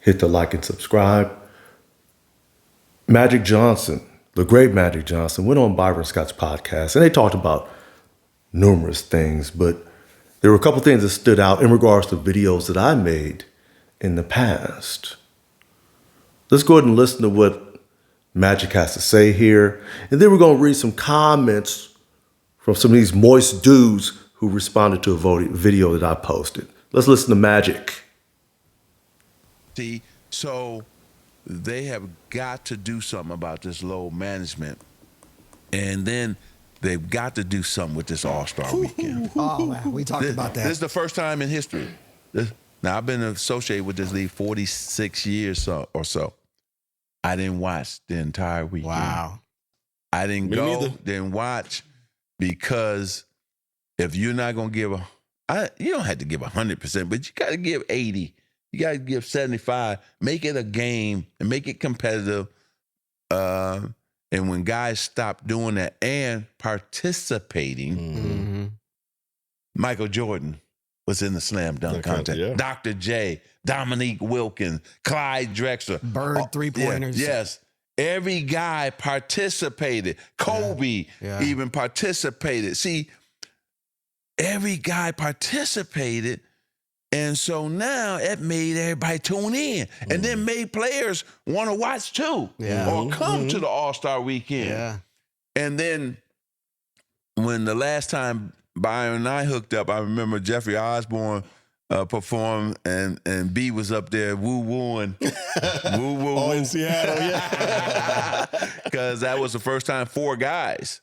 hit the like and subscribe. Magic Johnson, the great Magic Johnson, went on Byron Scott's podcast, and they talked about numerous things, but there were a couple things that stood out in regards to videos that I made in the past. Let's go ahead and listen to what Magic has to say here, and then we're going to read some comments from some of these moist dudes who responded to a video that I posted. Let's listen to Magic. See, so they have got to do something about this load management, and then they've got to do something with this All-Star weekend. Oh, man, we talked about that. This is the first time in history. Now, I've been associated with this league 46 years or so. I didn't watch the entire weekend. Wow. I didn't didn't watch, because if you're not going to give you don't have to give 100%, but you got to give 80. You got to give 75. Make it a game and make it competitive. And when guys stop doing that and participating, Michael Jordan was in the slam dunk contest. Yeah. Dr. J, Dominique Wilkins, Clyde Drexler. Bird three-pointers. Yes. Every guy participated. Kobe even participated. See, every guy participated, and so now it made everybody tune in, and then made players want to watch too, or come to the All-Star weekend. Yeah. And then when the last time Byron and I hooked up, I remember Jeffrey Osborne performed, and B was up there woo-wooing. Woo-woo. Oh, in Seattle, yeah. Because that was the first time 4 guys,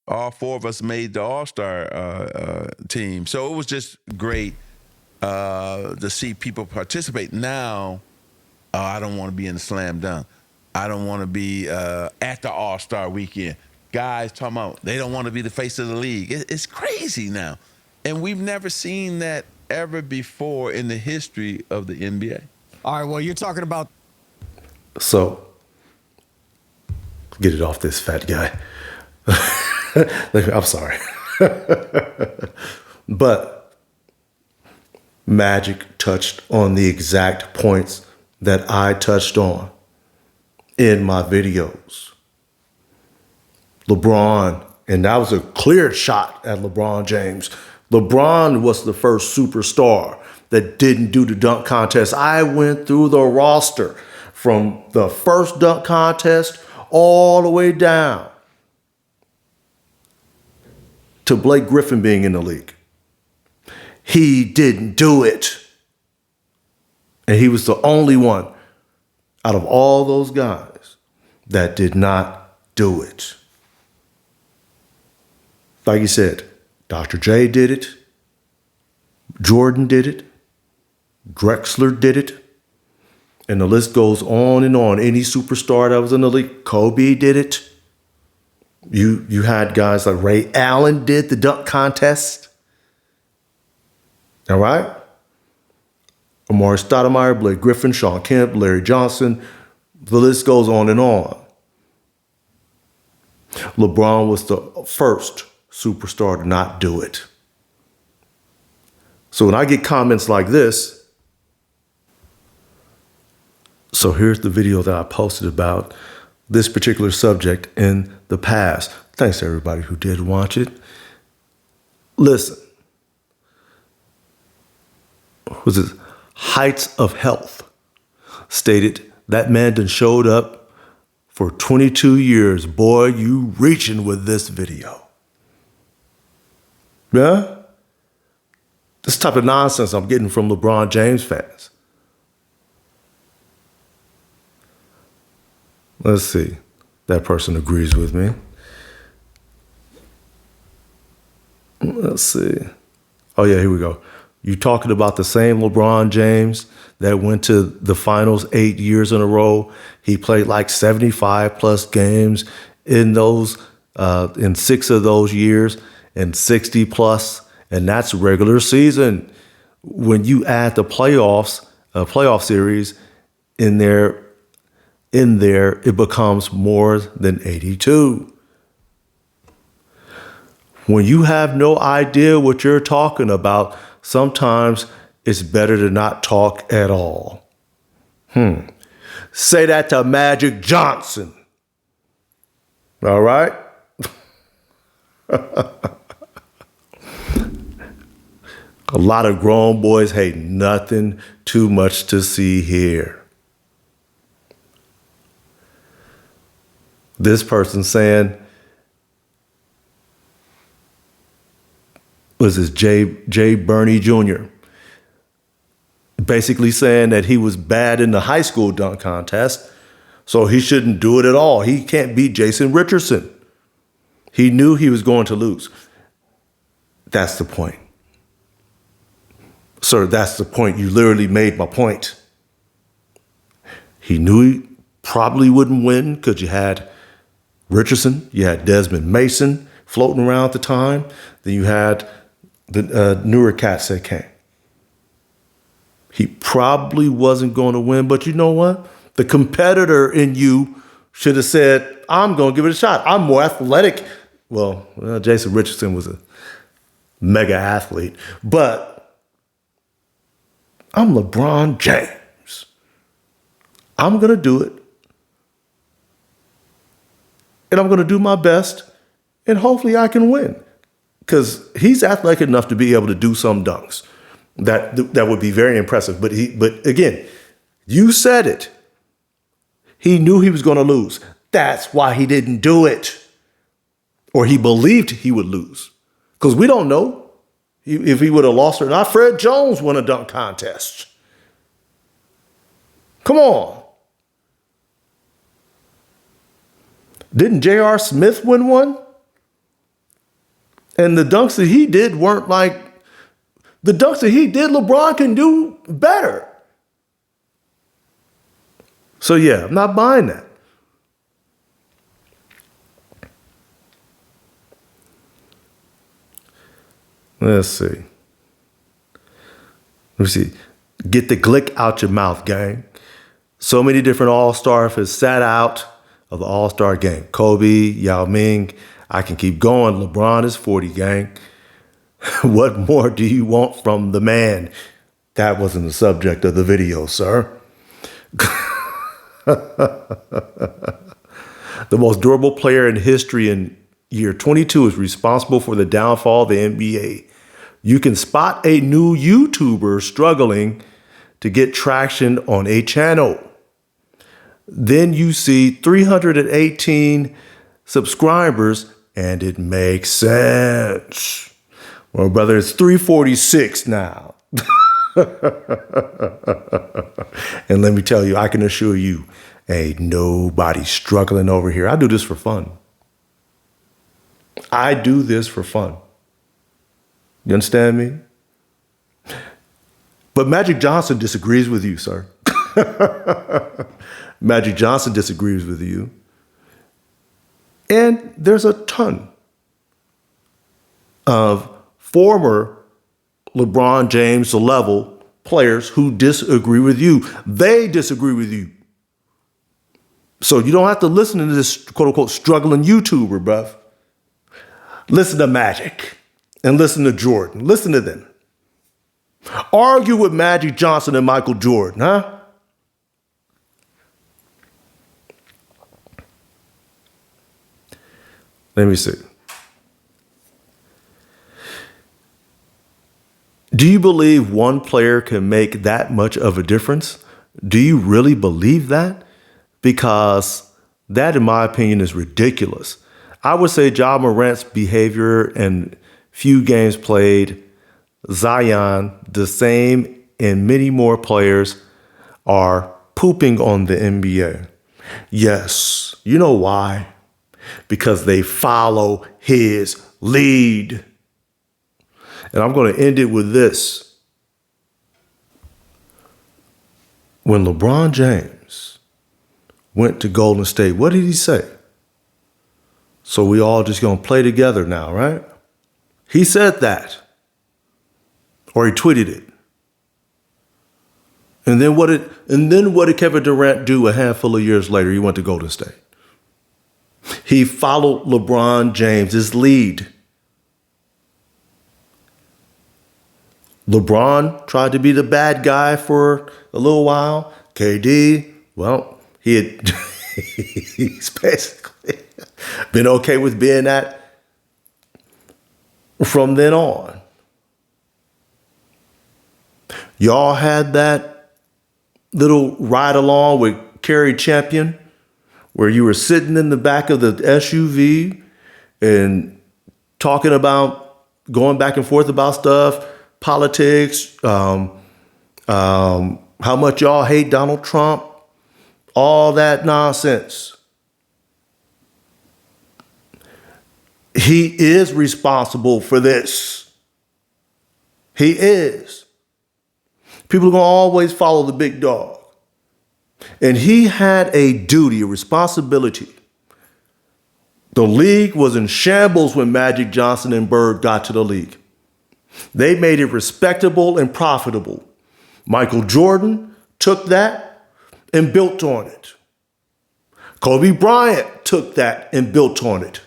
all 4 of us, made the All-Star team. So it was just great to see people participate. Now, I don't want to be in the slam dunk. I don't want to be at the All-Star weekend. Guys talking about they don't want to be the face of the league. It's crazy now. And we've never seen that ever before in the history of the NBA. All right, well, you're talking about... So, get it off this fat guy. I'm sorry. But Magic touched on the exact points that I touched on in my videos. LeBron, and that was a clear shot at LeBron James. LeBron was the first superstar that didn't do the dunk contest. I went through the roster from the first dunk contest all the way down to Blake Griffin being in the league. He didn't do it. And he was the only one out of all those guys that did not do it. Like you said, Dr. J did it. Jordan did it. Drexler did it. And the list goes on and on. Any superstar that was in the league, Kobe did it. You had guys like Ray Allen did the dunk contest. All right? Amari Stoudemire, Blake Griffin, Shawn Kemp, Larry Johnson. The list goes on and on. LeBron was the first superstar to not do it. So when I get comments like this, so here's the video that I posted about this particular subject in the past. Thanks to everybody who did watch it. Listen. Was it Heights of Health stated that man done showed up for 22 years. Boy, you reaching with this video. Yeah? This type of nonsense I'm getting from LeBron James fans. Let's see. That person agrees with me. Let's see. Oh, yeah, here we go. You talking about the same LeBron James that went to the finals 8 years in a row. He played like 75 plus games in those, in 6 of those years, and 60 plus, and that's regular season. When you add the playoffs, playoff series in there, it becomes more than 82. When you have no idea what you're talking about, sometimes it's better to not talk at all. Say that to Magic Johnson. All right? A lot of grown boys hate nothing too much to see here. This person saying, was this Jay Burney Jr., basically saying that he was bad in the high school dunk contest, so he shouldn't do it at all. He can't beat Jason Richardson. He knew he was going to lose. That's the point. Sir, that's the point. You literally made my point. He knew he probably wouldn't win because you had Richardson, you had Desmond Mason floating around at the time, then you had the newer cats that came. He probably wasn't going to win, but you know what? The competitor in you should have said, I'm going to give it a shot. I'm more athletic. Well, Jason Richardson was a mega athlete, but I'm LeBron James. I'm going to do it. And I'm going to do my best, and hopefully I can win. Because he's athletic enough to be able to do some dunks. That would be very impressive. But again, you said it. He knew he was going to lose. That's why he didn't do it. Or he believed he would lose. Because we don't know if he would have lost or not. Fred Jones won a dunk contest. Come on. Didn't J.R. Smith win one? And the dunks that he did weren't like, the dunks that he did, LeBron can do better. So yeah, I'm not buying that. Let's see. Let me see. Get the glick out your mouth, gang. So many different all-stars have sat out of the all-star game. Kobe, Yao Ming. I can keep going. LeBron is 40, gang. What more do you want from the man? That wasn't the subject of the video, sir. The most durable player in history in year 22 is responsible for the downfall of the NBA. You can spot a new YouTuber struggling to get traction on a channel. Then you see 318 subscribers, and it makes sense. Well, brother, it's 346 now. And let me tell you, I can assure you, ain't nobody struggling over here. I do this for fun. I do this for fun. You understand me? But Magic Johnson disagrees with you, sir. Magic Johnson disagrees with you. And there's a ton of former LeBron James level players who disagree with you. They disagree with you. So you don't have to listen to this quote unquote struggling YouTuber, bruv. Listen to Magic and listen to Jordan. Listen to them. Argue with Magic Johnson and Michael Jordan, huh? Let me see. Do you believe one player can make that much of a difference? Do you really believe that? Because that, in my opinion, is ridiculous. I would say Ja Morant's behavior and few games played, Zion, the same, and many more players are pooping on the NBA. Yes, you know why? Because they follow his lead. And I'm going to end it with this. When LeBron James went to Golden State, what did he say? So we all just going to play together now, right? He said that. Or he tweeted it. And then what did Kevin Durant do a handful of years later? He went to Golden State. He followed LeBron James's lead. LeBron tried to be the bad guy for a little while. KD, well, he's basically been okay with being that from then on. Y'all had that little ride along with Kerry Champion where you were sitting in the back of the SUV and talking about going back and forth about stuff, politics, how much y'all hate Donald Trump, all that nonsense. He is responsible for this. He is. People are going to always follow the big dog. And he had a duty, a responsibility. The league was in shambles when Magic Johnson and Bird got to the league. They made it respectable and profitable. Michael Jordan took that and built on it. Kobe Bryant took that and built on it.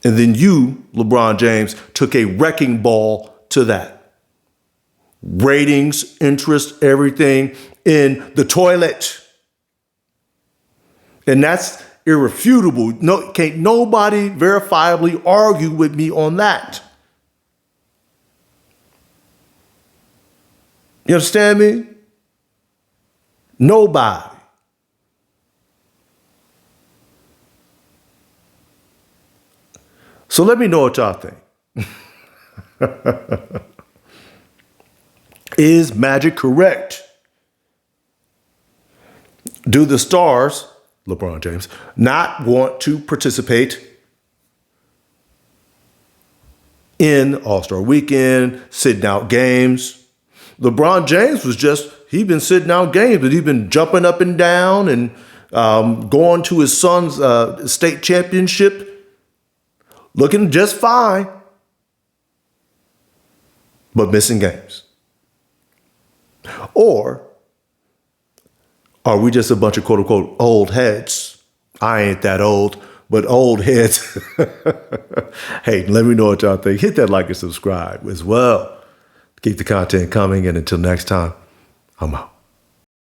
And then you, LeBron James, took a wrecking ball to that. Ratings, interest, everything in the toilet. And that's irrefutable. No, can't nobody verifiably argue with me on that. You understand me? Nobody. So let me know what y'all think. Is Magic correct? Do the stars, LeBron James, not want to participate in All-Star Weekend, sitting out games? LeBron James he'd been sitting out games, but he'd been jumping up and down and going to his son's state championship, looking just fine, but missing games. Or are we just a bunch of quote unquote old heads? I ain't that old, but old heads. Hey, let me know what y'all think. Hit that like and subscribe as well. Keep the content coming. And until next time, I'm out.